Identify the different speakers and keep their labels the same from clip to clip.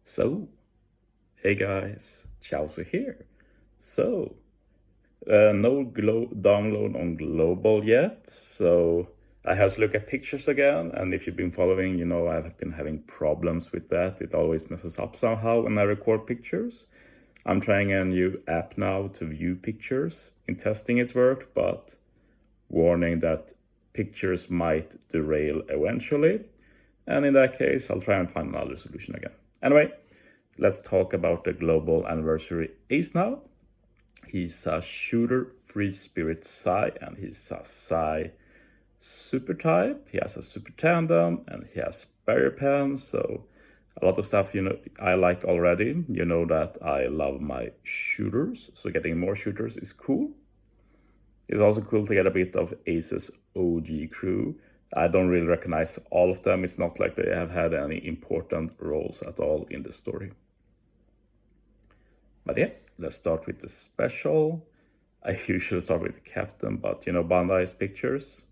Speaker 1: So, hey guys, Chauzu here. So, no download on global yet, so I have to look at pictures again. And if you've been following, you know I've been having problems with that. It always messes up somehow when I record pictures. I'm trying a new app now to view pictures. In testing it worked, but warning that pictures might derail eventually. And in that case, I'll try and find another solution again. Anyway, let's talk about the global anniversary Ace now. He's a shooter, free spirit Psi, and he's a Psi super type. He has a super tandem, and he has barrier pen, so a lot of stuff I like already. You know that I love my shooters, so getting more shooters is cool. It's also cool to get a bit of Ace's OG crew. I don't really recognize all of them. It's not like they have had any important roles at all in the story. But yeah, let's start with the special. I usually start with the captain, but you know Bandai's pictures.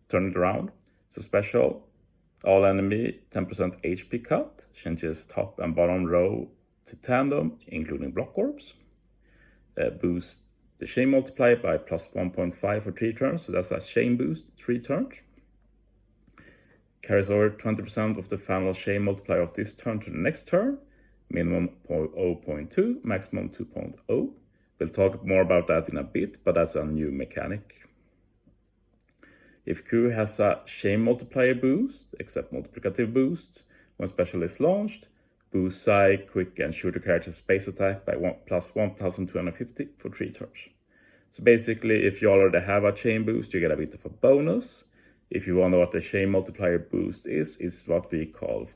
Speaker 1: Turn it around. So special, all enemy 10% HP cut, changes top and bottom row to tandem, including block orbs. Boost the chain multiplier by plus 1.5 for 3 turns, so that's a chain boost 3 turns. Carries over 20% of the final chain multiplier of this turn to the next turn, minimum 0.2, maximum 2.0. We'll talk more about that in a bit, but that's a new mechanic. If crew has a chain multiplier boost, except multiplicative boost, when special is launched, boost Psi, quick and shooter character space attack by plus 1250 for 3 turns. So basically, if you already have a chain boost, you get a bit of a bonus. If you wonder what the chain multiplier boost is what we call,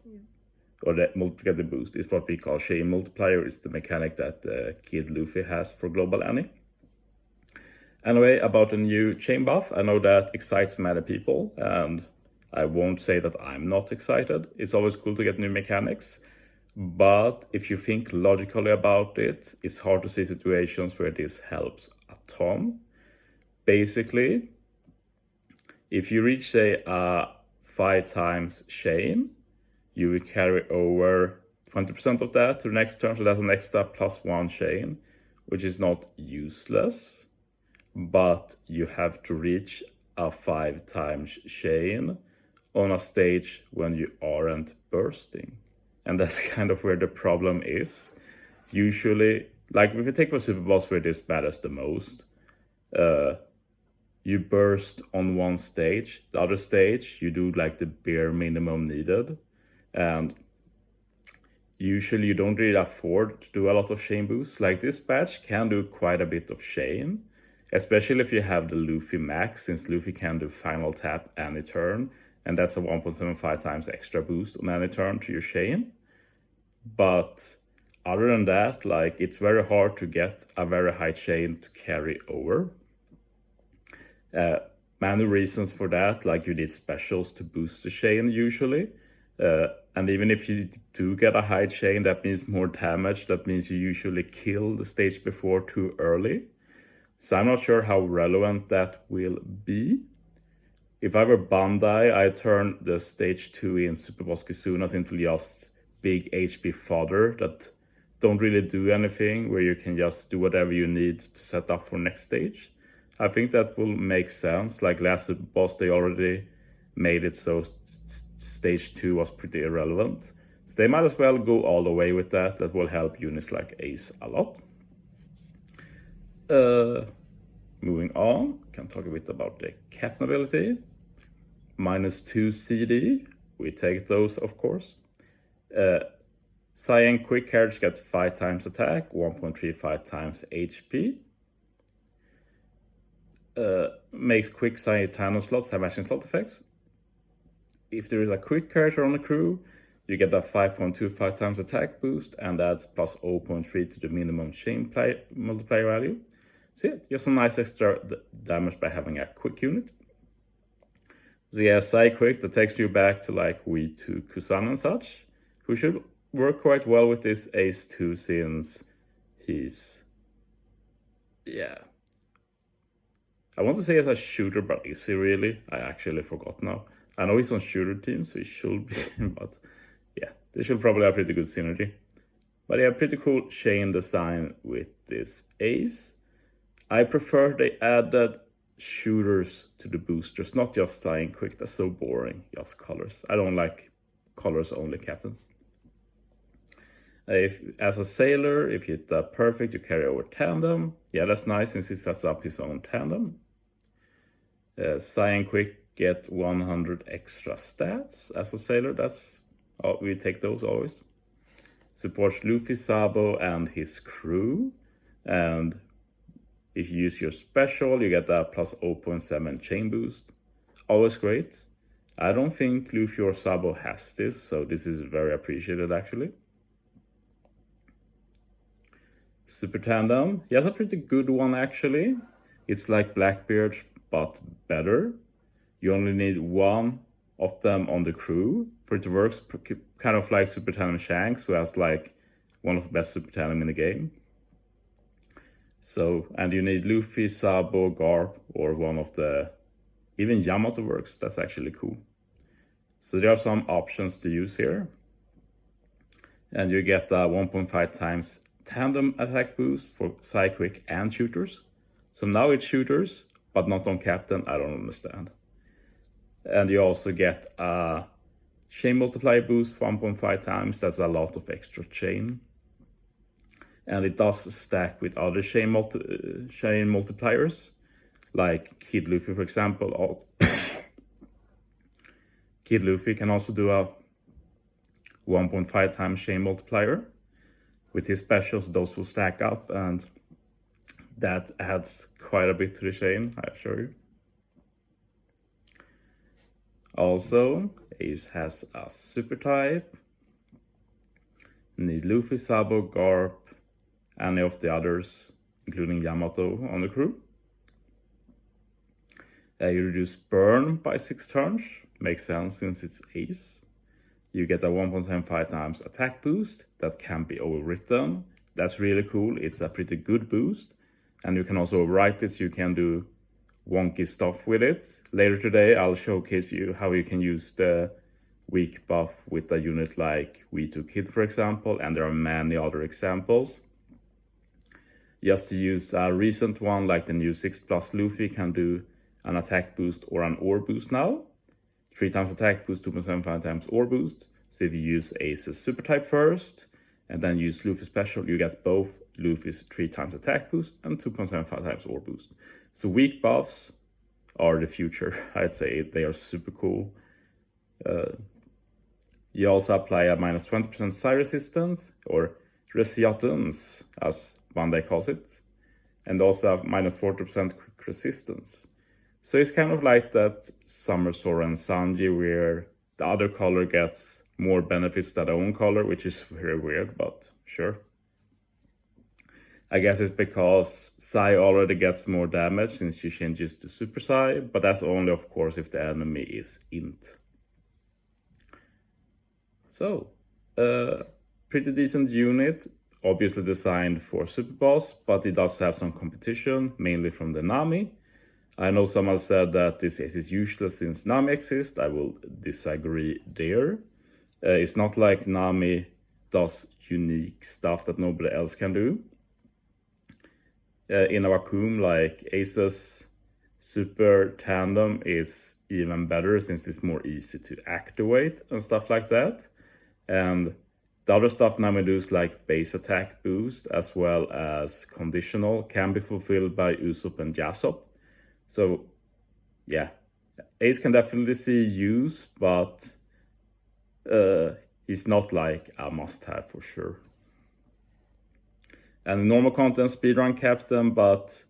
Speaker 1: or the multiplicative boost is what we call chain multiplier. It's the mechanic that Kid Luffy has for Global Annie. Anyway, about the new chain buff, I know that excites many people, and I won't say that I'm not excited. It's always cool to get new mechanics, but if you think logically about it, it's hard to see situations where this helps a ton. Basically, if you reach, say, a 5 times chain, you will carry over 20% of that to the next turn, so that's an extra plus 1 chain, which is not useless, but you have to reach a 5 times chain on a stage when you aren't bursting. And that's kind of where the problem is. Usually, like if you take for Super Boss where this matters the most, you burst on one stage, the other stage you do like the bare minimum needed, and usually you don't really afford to do a lot of chain boosts. Like this patch can do quite a bit of chain, especially if you have the Luffy max, since Luffy can do final tap any turn, and that's a 1.75 times extra boost on any turn to your chain. But other than that, like it's very hard to get a very high chain to carry over. Many reasons for that, like you need specials to boost the chain usually. And even if you do get a high chain, that means more damage. That means you usually kill the stage before too early. So I'm not sure how relevant that will be. If I were Bandai, I'd turn the stage 2 in Super Boss Kizunas into just big HP fodder that don't really do anything, where you can just do whatever you need to set up for next stage. I think that will make sense. Like last Super Boss, they already made it so stage 2 was pretty irrelevant. So they might as well go all the way with that. That will help units like Ace a lot. Moving on, can talk a bit about the captain ability. -2 CD, we take those of course. Psi and quick characters get 5 times attack, 1.35 times HP. Makes quick Psi tandem slots have matching slot effects. If there is a quick character on the crew, you get a 5.25 times attack boost, and adds plus 0.3 to the minimum chain multiplier value. So yeah, just some nice extra damage by having a quick unit. So yeah, Psi quick, that takes you back to like to Kusan and such, who should work quite well with this Ace 2 since he's, yeah. I want to say as a shooter, but is he really? I actually forgot now. I know he's on shooter team, so he should be, but yeah. They should probably have pretty good synergy. But yeah, pretty cool chain design with this Ace. I prefer they added shooters to the boosters, not just Flying Quick. That's so boring, just colors. I don't like colors only captains. As a sailor, if you hit that perfect, you carry over tandem. Yeah, that's nice since he sets up his own tandem. Flying Quick get 100 extra stats as a sailor. We take those always. Supports Luffy, Sabo, and his crew. And if you use your special, you get that plus 0.7 chain boost. Always great. I don't think Luffy or Sabo has this, so this is very appreciated actually. Super Tandem, he has a pretty good one actually. It's like Blackbeard, but better. You only need one of them on the crew for it to work, kind of like Super Tandem Shanks, who has like one of the best Super Tandem in the game. So, and you need Luffy, Sabo, Garp, or one of the, even Yamato works. That's actually cool. So there are some options to use here. And you get 1.5 times tandem attack boost for Psyquick and shooters. So now it's shooters, but not on captain. I don't understand. And you also get a chain multiplier boost 1.5 times. That's a lot of extra chain. And it does stack with other chain multipliers, like Kid Luffy, for example. Kid Luffy can also do a 1.5 times chain multiplier. With his specials, those will stack up, and that adds quite a bit to the chain, I assure you. Also, Ace has a super type. Need Luffy, Sabo, Garp, any of the others, including Yamato on the crew. You reduce burn by 6 turns. Makes sense since it's Ace. You get a 1.75 times attack boost that can be overwritten. That's really cool. It's a pretty good boost. And you can also write this. You can do wonky stuff with it. Later today, I'll showcase you how you can use the weak buff with a unit like V2 Kid, for example. And there are many other examples. Just to use a recent one, like the new 6+ Luffy can do an attack boost or an ore boost now. 3 times attack boost, 2.75 times ore boost. So if you use Ace's super type first, and then use Luffy's special, you get both Luffy's 3 times attack boost and 2.75 times ore boost. So weak buffs are the future, I'd say. They are super cool. You also apply a minus 20% psi resistance, or resistance, as Bandai calls it, and also have minus 40% quick resistance. So it's kind of like that Summer Sora and Sanji, where the other color gets more benefits than the own color, which is very weird, but sure. I guess it's because Psi already gets more damage since she changes to Super Psi, but that's only, of course, if the enemy is int. So, pretty decent unit, obviously designed for Super Boss, but it does have some competition, mainly from the Nami. I know someone said that this is useless since Nami exists. I will disagree there. It's not like Nami does unique stuff that nobody else can do. In a vacuum, like Ace's super tandem is even better since it's more easy to activate and stuff like that. And the other stuff Nami does, like base attack boost as well as conditional, can be fulfilled by Usopp and Yasop. So yeah, Ace can definitely see use, but he's not like a must-have for sure. And normal content speedrun captain, but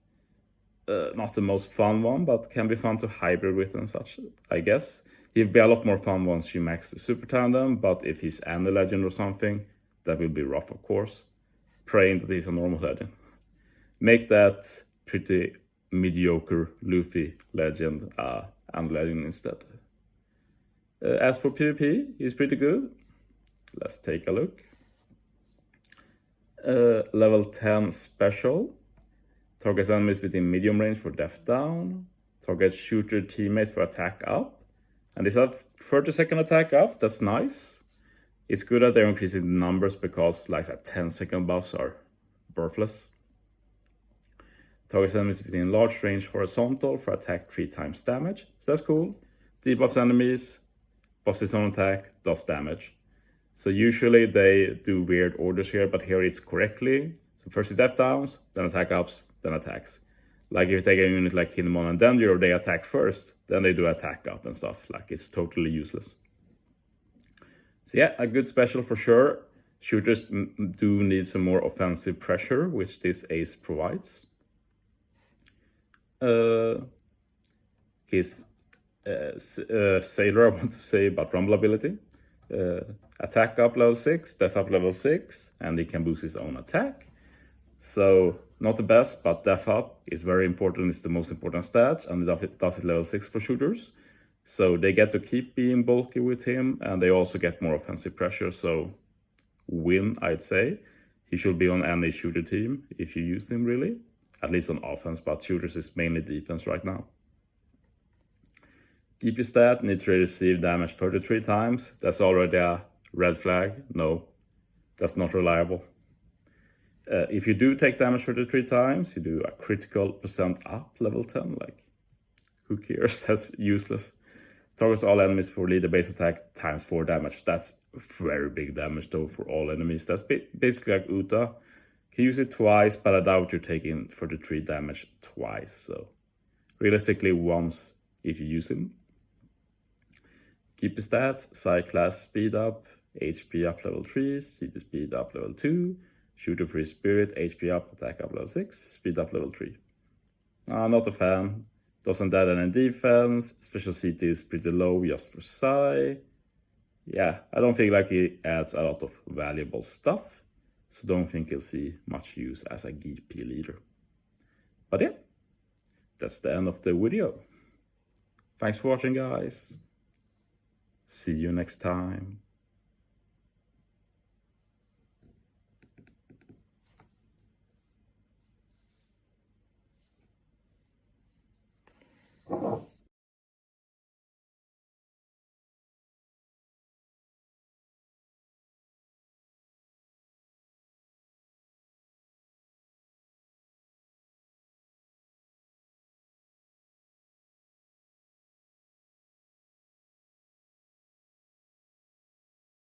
Speaker 1: not the most fun one, but can be fun to hybrid with and such, I guess. He'll be a lot more fun once you max the super tandem, but if he's Anni legend or something, that will be rough, of course. Praying that he's a normal legend. Make that pretty mediocre Luffy legend and legend instead. As for PvP, he's pretty good. Let's take a look. Level 10 special. Targets enemies within medium range for death down. Targets shooter teammates for attack up. And this has 30-second attack up, that's nice. It's good that they're increasing the numbers because like that 10-second buffs are worthless. Targets enemies within large range horizontal for attack 3 times damage. So that's cool. Debuffs enemies, buffs its own attack, does damage. So usually they do weird orders here, but here it's correctly. So first you death downs, then attack ups, then attacks. Like if you take a unit like Kinemon and Dendro, they attack first, then they do attack up and stuff. Like it's totally useless. So yeah, a good special for sure. Shooters do need some more offensive pressure, which this Ace provides. His Sailor, I want to say, about Rumble ability. Attack up level 6, def up level 6, and he can boost his own attack. So not the best, but def up is very important. It's the most important stat, and it does it level 6 for shooters. So they get to keep being bulky with him, and they also get more offensive pressure. So win, I'd say. He should be on any shooter team if you use him, really. At least on offense, but shooters is mainly defense right now. Keep your stat, need to receive damage 33 times. That's already a red flag. No, that's not reliable. If you do take damage 33 times, you do a critical percent up level 10. Like, who cares? That's useless. Targets all enemies for leader base attack times 4 damage. That's very big damage though for all enemies. That's basically like Uta. Can use it twice, but I doubt you're taking 33 damage twice. So realistically once if you use him. Keep your stats, Psy class speed up, HP up level 3, CT speed up level 2, Shooter free spirit, HP up, attack up level 6, speed up level 3. Not a fan. Doesn't add any defense, special CT is pretty low just for Psy. Yeah, I don't think like he adds a lot of valuable stuff, so don't think he'll see much use as a GP leader. But yeah, that's the end of the video. Thanks for watching, guys. See you next time.